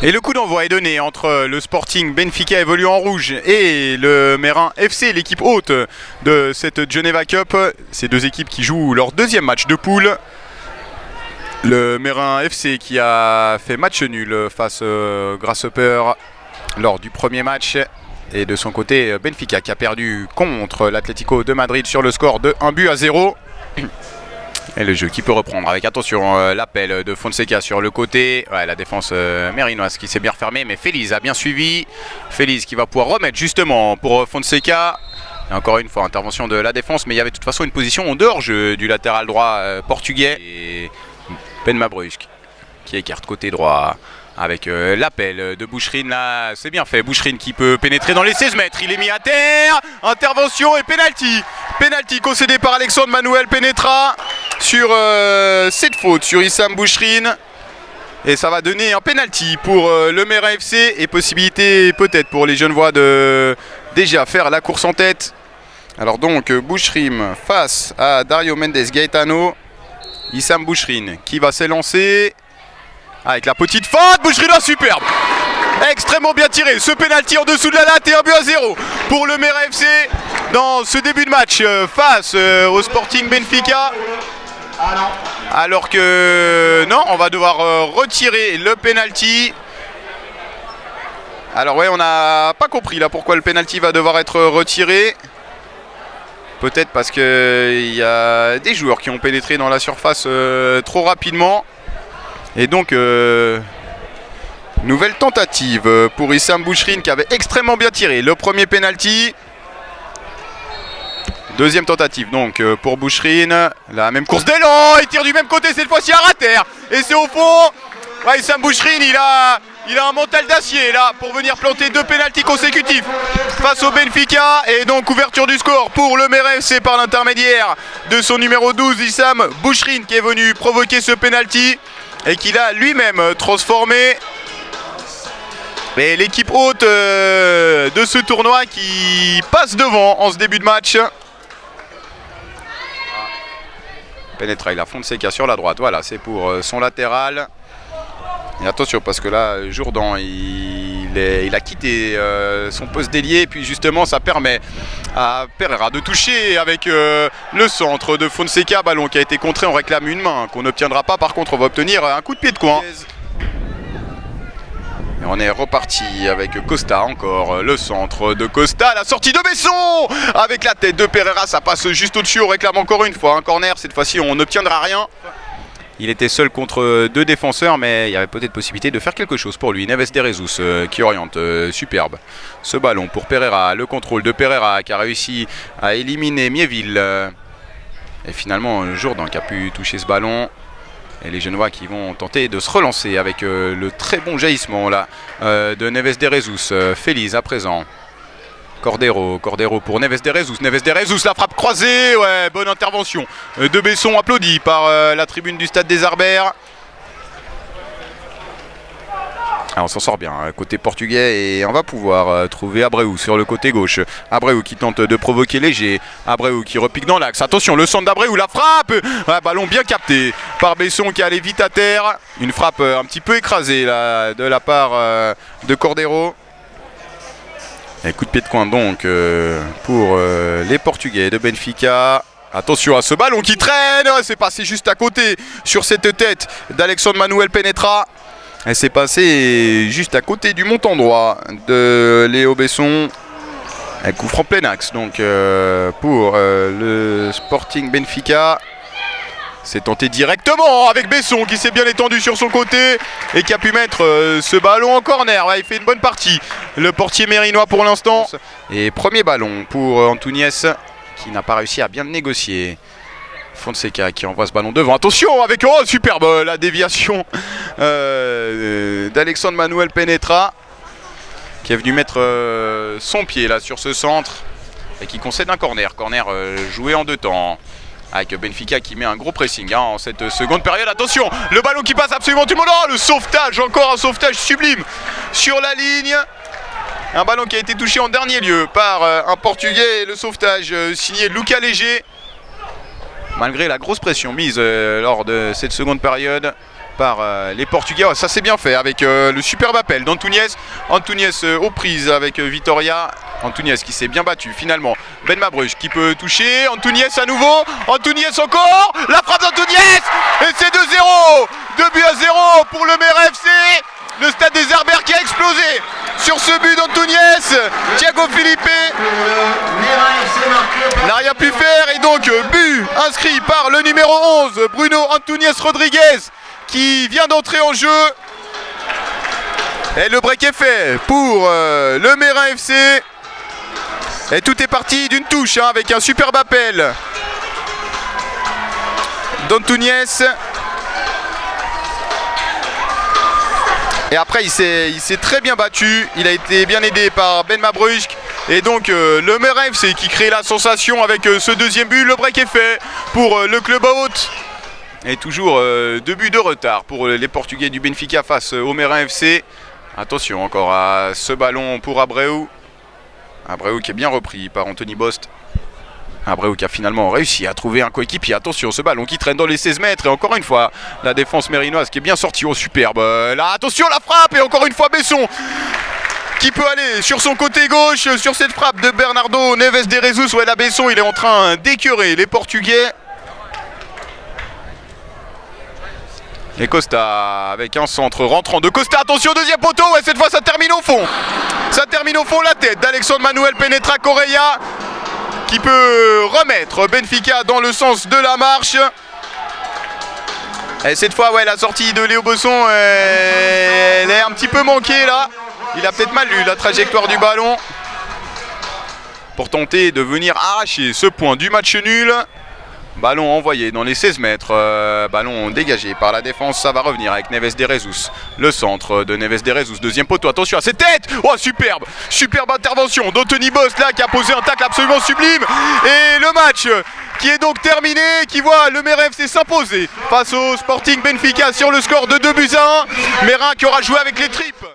Et le coup d'envoi est donné entre le Sporting Benfica évolue en rouge et le Mérin FC, l'équipe haute de cette Geneva Cup. Ces deux équipes qui jouent leur deuxième match de poule. Le Mérin FC qui a fait match nul face Grasshopper lors du premier match. Et de son côté, Benfica qui a perdu contre l'Atlético de Madrid sur le score de 1-0. Et le jeu qui peut reprendre avec attention l'appel de Fonseca sur le côté. Ouais, la défense mérinoise qui s'est bien refermée, mais Feliz a bien suivi. Feliz qui va pouvoir remettre justement pour Fonseca. Et encore une fois, intervention de la défense, mais il y avait de toute façon une position en dehors-jeu du latéral droit portugais. Et Benma Brusque qui écarte côté droit avec l'appel de Boucherine. Là, c'est bien fait. Boucherine qui peut pénétrer dans les 16 mètres. Il est mis à terre. Intervention et penalty. Penalty concédé par Alexandre Manuel Penetra sur cette faute sur Issam Boucherine. Et ça va donner un penalty pour le Mérin FC et possibilité peut-être pour les Genevois de déjà faire la course en tête. Alors donc Boucherine face à Dario Mendes Gaetano. Issam Boucherine qui va s'élancer avec la petite faute. Boucherine, superbe, extrêmement bien tiré. Ce penalty en dessous de la latte et 1-0 pour le Mérin FC dans ce début de match face au Sporting Benfica. Alors que non, on va devoir retirer le penalty. Alors ouais, on n'a pas compris là pourquoi le penalty va devoir être retiré. Peut-être parce qu'il y a des joueurs qui ont pénétré dans la surface trop rapidement. Et donc, nouvelle tentative pour Issam Boucherine qui avait extrêmement bien tiré le premier penalty. Deuxième tentative donc pour Boucherine. La même course d'élan, il tire du même côté cette fois-ci à rater. Et c'est au fond. Ouais, Issam Boucherine, il a un mental d'acier là pour venir planter deux pénaltys consécutifs face au Benfica. Et donc ouverture du score pour le Mérin FC par l'intermédiaire de son numéro 12 Issam Boucherine qui est venu provoquer ce pénalty et qui l'a lui-même transformé. Et l'équipe haute de ce tournoi qui passe devant en ce début de match. Penetra, il a Fonseca sur la droite, voilà, c'est pour son latéral. Et attention parce que là, Jourdan, il a quitté son poste d'ailier. Et puis justement, ça permet à Pereira de toucher avec le centre de Fonseca. Ballon qui a été contré, on réclame une main qu'on n'obtiendra pas. Par contre, on va obtenir un coup de pied de coin. Et on est reparti avec Costa encore, le centre de Costa, la sortie de Besson avec la tête de Pereira, ça passe juste au-dessus, on réclame encore une fois un corner, cette fois-ci on n'obtiendra rien. Il était seul contre deux défenseurs, mais il y avait peut-être possibilité de faire quelque chose pour lui. Neves de Jesus qui oriente, superbe. Ce ballon pour Pereira, le contrôle de Pereira qui a réussi à éliminer Mieville. Et finalement, Jourdan qui a pu toucher ce ballon. Et les Genevois qui vont tenter de se relancer avec le très bon jaillissement là, de Neves de Jesus. Feliz à présent. Cordero pour Neves de Jesus. Neves de Jesus, la frappe croisée. Ouais, bonne intervention de Besson, applaudi par la tribune du Stade des Arbères. Ah, on s'en sort bien côté portugais et on va pouvoir trouver Abreu sur le côté gauche. Abreu qui tente de provoquer Léger. Abreu qui repique dans l'axe. Attention, le centre d'Abreu, la frappe. Ah, ballon bien capté par Besson qui allait vite à terre. Une frappe un petit peu écrasée là, de la part de Cordero. Et coup de pied de coin donc pour les Portugais de Benfica. Attention à ce ballon qui traîne. C'est passé juste à côté sur cette tête d'Alexandre Manuel Penetra. Et c'est passé juste à côté du montant droit de Léo Besson. Un coup franc plein axe donc pour le Sporting Benfica. C'est tenté directement avec Besson qui s'est bien étendu sur son côté et qui a pu mettre ce ballon en corner. Ouais, il fait une bonne partie, le portier mérinois pour l'instant. Et premier ballon pour Antunes qui n'a pas réussi à bien le négocier. Fonseca qui envoie ce ballon devant. Attention avec, oh superbe, la déviation d'Alexandre Manuel Penetra qui est venu mettre son pied là sur ce centre et qui concède un corner. Corner joué en deux temps. Avec Benfica qui met un gros pressing en cette seconde période. Attention, le ballon qui passe absolument tout le monde. Oh, le sauvetage, encore un sauvetage sublime sur la ligne. Un ballon qui a été touché en dernier lieu par un Portugais. Le sauvetage signé Lucas Léger. Malgré la grosse pression mise lors de cette seconde période par les Portugais. Oh, ça c'est bien fait avec le superbe appel d'Antunes. Antunes aux prises avec Vitoria. Antunes qui s'est bien battu finalement. Ben Mabruch qui peut toucher. Antunes à nouveau. Antunes encore. La frappe d'Antunes. Et c'est 2-0. 2-0 pour le Mera FC. Le stade des Herbers qui a explosé sur ce but d'Antunes. Thiago Filipe n'a rien pu faire. Et donc but inscrit par le numéro 11 Bruno Antunes Rodriguez qui vient d'entrer en jeu. Et le break est fait pour le Mera FC. Et tout est parti d'une touche avec un superbe appel d'Antunes. Et après il s'est très bien battu. Il a été bien aidé par Ben Mabruch. Et donc le Mera FC qui crée la sensation avec ce deuxième but. Le break est fait pour le club hôte. Et toujours 2 buts de retard pour les Portugais du Benfica face au Mera FC. Attention encore à ce ballon pour Abreu. Abreu qui est bien repris par Anthony Bost. Abreu qui a finalement réussi à trouver un coéquipier. Attention, ce ballon qui traîne dans les 16 mètres. Et encore une fois, la défense mérinoise qui est bien sortie au superbe. Là, attention, la frappe. Et encore une fois, Besson qui peut aller sur son côté gauche. Sur cette frappe de Bernardo Neves de Jesus. Ouais, là, Besson, il est en train d'écœurer les Portugais. Et Costa avec un centre rentrant de Costa. Attention, deuxième poteau. Ouais, cette fois, ça termine au fond. Ça termine au fond, la tête d'Alexandre Manuel Penetra Correia qui peut remettre Benfica dans le sens de la marche. Et cette fois, ouais, la sortie de Léo Besson, elle est un petit peu manquée là. Il a peut-être mal lu la trajectoire du ballon pour tenter de venir arracher ce point du match nul. Ballon envoyé dans les 16 mètres, ballon dégagé par la défense, ça va revenir avec Neves de Jesus. Le centre de Neves de Jesus, deuxième poteau, attention à ses têtes. Oh, superbe, superbe intervention d'Anthony Bost là qui a posé un tacle absolument sublime. Et le match qui est donc terminé, qui voit le Mera FC s'imposer face au Sporting Benfica sur le score de 2-1. Mera qui aura joué avec les tripes.